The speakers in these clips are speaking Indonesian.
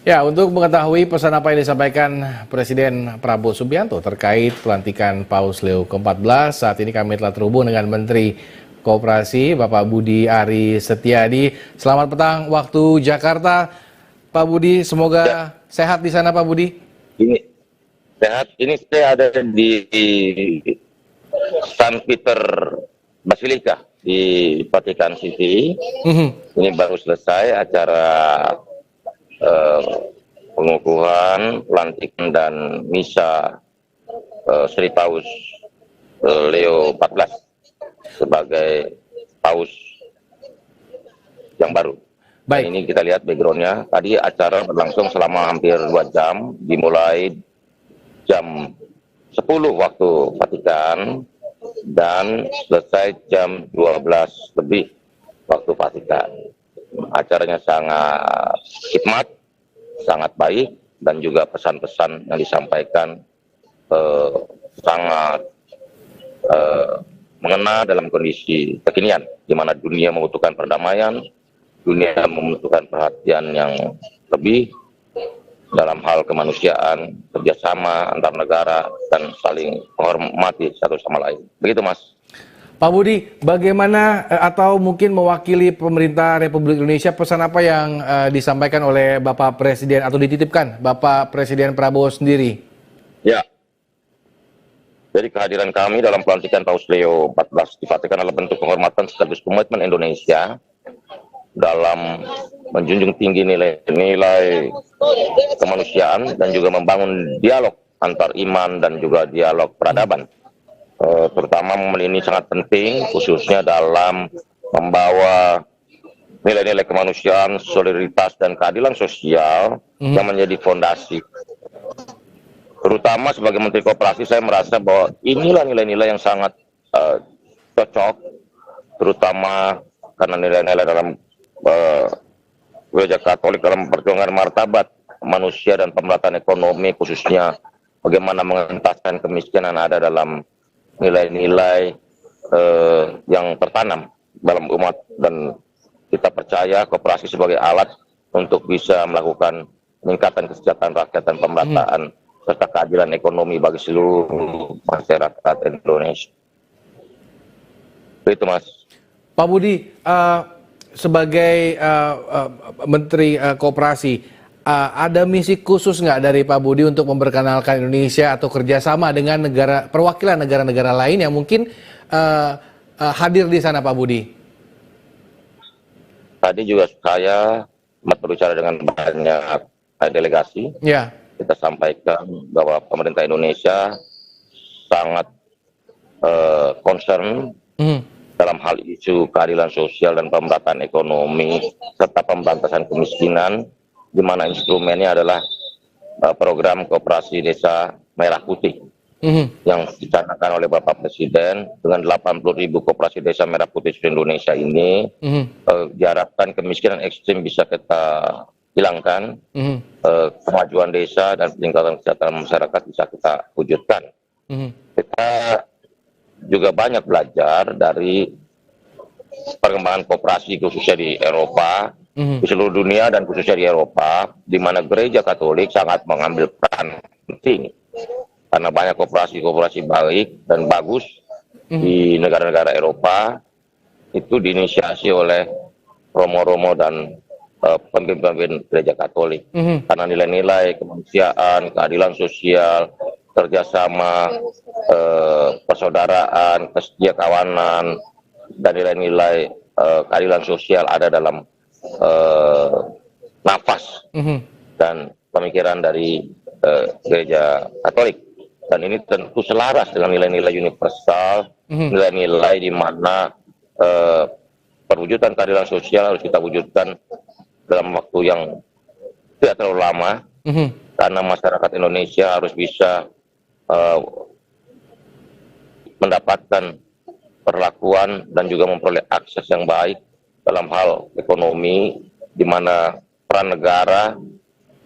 Ya, untuk mengetahui pesan apa yang disampaikan Presiden Prabowo Subianto terkait pelantikan Paus Leo ke-14, saat ini kami telah terhubung dengan Menteri Koperasi, Bapak Budi Ari Setiadi. Selamat petang waktu Jakarta, Pak Budi. Ya, Semoga sehat di sana, Pak Budi. ini sehat. Ini saya ada di San Peter Basilica di Vatikan City. Mhm. Ini baru selesai acara eh, pengukuhan, pelantikan dan misa Sri Paus Leo 14 sebagai Paus yang baru. Dan Baik, ini kita lihat backgroundnya. Tadi acara berlangsung selama hampir 2 jam, dimulai jam 10 waktu Vatikan dan selesai jam 12 lebih waktu Vatikan. Acaranya sangat khidmat, sangat baik, dan juga pesan-pesan yang disampaikan eh, sangat mengena dalam kondisi kekinian, di mana dunia membutuhkan perdamaian, dunia membutuhkan perhatian yang lebih dalam hal kemanusiaan, kerjasama antar negara, dan saling menghormati satu sama lain. Begitu, Mas. Pak Budi, bagaimana atau mungkin mewakili pemerintah Republik Indonesia pesan apa yang disampaikan oleh Bapak Presiden atau dititipkan Bapak Presiden Prabowo sendiri? Ya, jadi kehadiran kami dalam pelantikan Paus Leo 14 di Vatikan adalah bentuk penghormatan sekaligus komitmen Indonesia dalam menjunjung tinggi nilai-nilai kemanusiaan dan juga membangun dialog antar iman dan juga dialog peradaban. Terutama momen ini sangat penting khususnya dalam membawa nilai-nilai kemanusiaan, solidaritas dan keadilan sosial yang menjadi fondasi. Terutama sebagai Menteri Koperasi, saya merasa bahwa inilah nilai-nilai yang sangat cocok, terutama karena nilai-nilai dalam Gereja Katolik dalam perjuangan martabat manusia dan pemerataan ekonomi, khususnya bagaimana mengentaskan kemiskinan ada dalam nilai-nilai yang tertanam dalam umat, dan kita percaya koperasi sebagai alat untuk bisa melakukan peningkatan kesejahteraan rakyat dan pemerataan serta keadilan ekonomi bagi seluruh masyarakat Indonesia. Itu, Mas. Pak Budi, sebagai Menteri Koperasi, ada misi khusus nggak dari Pak Budi untuk memperkenalkan Indonesia atau kerjasama dengan perwakilan negara-negara lain yang mungkin hadir di sana, Pak Budi? Tadi juga saya sempat berbicara dengan banyak delegasi. Ya. Kita sampaikan bahwa pemerintah Indonesia sangat concern dalam hal isu keadilan sosial dan pemerataan ekonomi serta pemberantasan kemiskinan, di mana instrumennya adalah program Koperasi Desa Merah Putih yang dicanangkan oleh Bapak Presiden. Dengan 80.000 koperasi desa merah putih seluruh Indonesia ini, diharapkan kemiskinan ekstrim bisa kita hilangkan, kemajuan desa dan peningkatan kesejahteraan masyarakat bisa kita wujudkan. Kita juga banyak belajar dari perkembangan koperasi khususnya di Eropa, di seluruh dunia dan khususnya di Eropa, di mana gereja Katolik sangat mengambil peran penting karena banyak koperasi-koperasi baik dan bagus di negara-negara Eropa itu diinisiasi oleh romo-romo dan pemimpin-pemimpin gereja Katolik, karena nilai-nilai kemanusiaan, keadilan sosial, kerjasama, persaudaraan, kesetiakawanan, dan nilai-nilai keadilan sosial ada dalam nafas dan pemikiran dari gereja Katolik. Dan ini tentu selaras dengan nilai-nilai universal, nilai-nilai di mana perwujudan keadilan sosial harus kita wujudkan dalam waktu yang tidak terlalu lama, karena masyarakat Indonesia harus bisa mendapatkan perlakuan dan juga memperoleh akses yang baik dalam hal ekonomi, di mana peran negara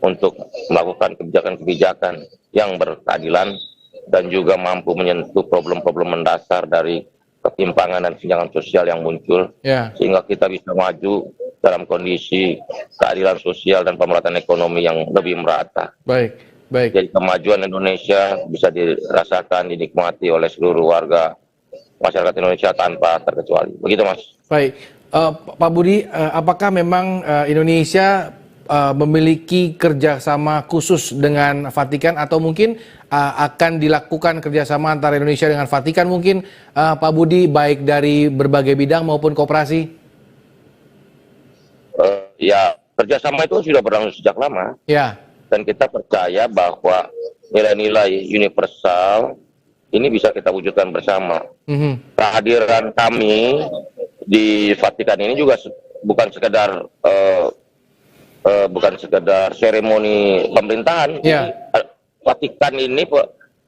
untuk melakukan kebijakan-kebijakan yang berkeadilan dan juga mampu menyentuh problem-problem mendasar dari ketimpangan dan kesenjangan sosial yang muncul, sehingga kita bisa maju dalam kondisi keadilan sosial dan pemerataan ekonomi yang lebih merata. Baik, baik. Jadi kemajuan Indonesia bisa dirasakan, dinikmati oleh seluruh warga masyarakat Indonesia tanpa terkecuali. Begitu, Mas. Baik, Pak Budi, apakah memang Indonesia memiliki kerjasama khusus dengan Vatikan atau mungkin akan dilakukan kerjasama antara Indonesia dengan Vatikan mungkin, Pak Budi, baik dari berbagai bidang maupun koperasi? Ya, kerjasama itu sudah berlangsung sejak lama. Ya. Dan kita percaya bahwa nilai-nilai universal ini bisa kita wujudkan bersama. Kehadiran kami di Vatikan ini juga bukan sekedar seremoni pemerintahan. Ya. Vatikan ini,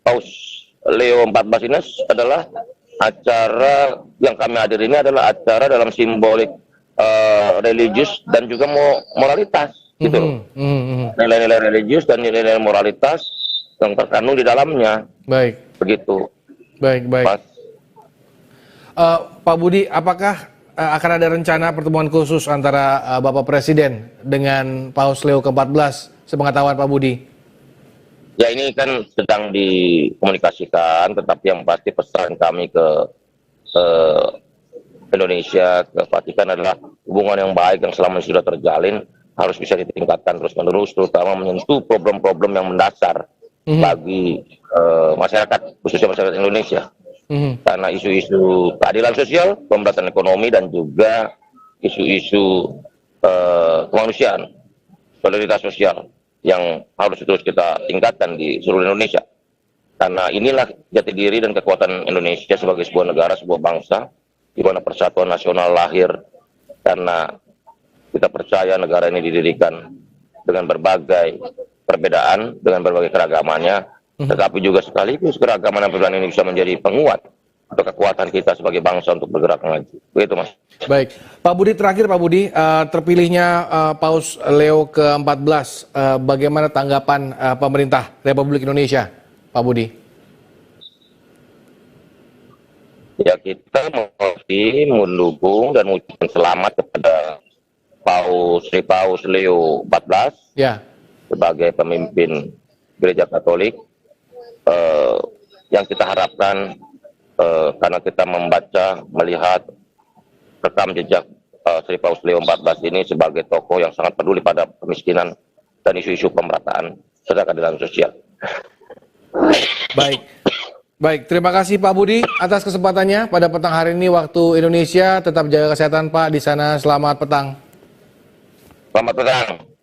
Paus Leo XIV ini adalah acara yang kami hadiri, ini adalah acara dalam simbolik religius dan juga moralitas, gitu. Nilai-nilai religius dan nilai-nilai moralitas yang terkandung di dalamnya. Baik. Begitu. Baik, baik. Mas. Pak Budi, apakah akan ada rencana pertemuan khusus antara Bapak Presiden dengan Paus Leo ke-14, sepengetahuan Pak Budi? Ya, ini kan sedang dikomunikasikan, tetapi yang pasti pesan kami ke Indonesia, ke Vatikan adalah hubungan yang baik yang selama ini sudah terjalin harus bisa ditingkatkan terus-menerus, terutama menyentuh problem-problem yang mendasar bagi masyarakat, khususnya masyarakat Indonesia. Karena isu-isu keadilan sosial, pemerataan ekonomi, dan juga isu-isu kemanusiaan, solidaritas sosial yang harus terus kita tingkatkan di seluruh Indonesia. Karena inilah jati diri dan kekuatan Indonesia sebagai sebuah negara, sebuah bangsa, di mana persatuan nasional lahir karena kita percaya negara ini didirikan dengan berbagai perbedaan, dengan berbagai keragamannya, tetapi juga sekaligus keragaman dan perbedaan ini bisa menjadi penguat atau kekuatan kita sebagai bangsa untuk bergerak maju. Begitu, Mas. Baik, Pak Budi, terakhir Pak Budi, terpilihnya Paus Leo ke-14, bagaimana tanggapan pemerintah Republik Indonesia, Pak Budi? Ya, kita mendukung dan mengucapkan selamat kepada Sri Paus Leo XIV Ya. sebagai pemimpin Gereja Katolik. Yang kita harapkan, karena kita membaca, melihat rekam jejak Sri Paus Leo XIV ini sebagai tokoh yang sangat peduli pada kemiskinan dan isu-isu pemerataan serta keadilan sosial. Baik. Baik, terima kasih Pak Budi atas kesempatannya pada petang hari ini waktu Indonesia. Tetap jaga kesehatan Pak di sana. Selamat petang. Selamat petang.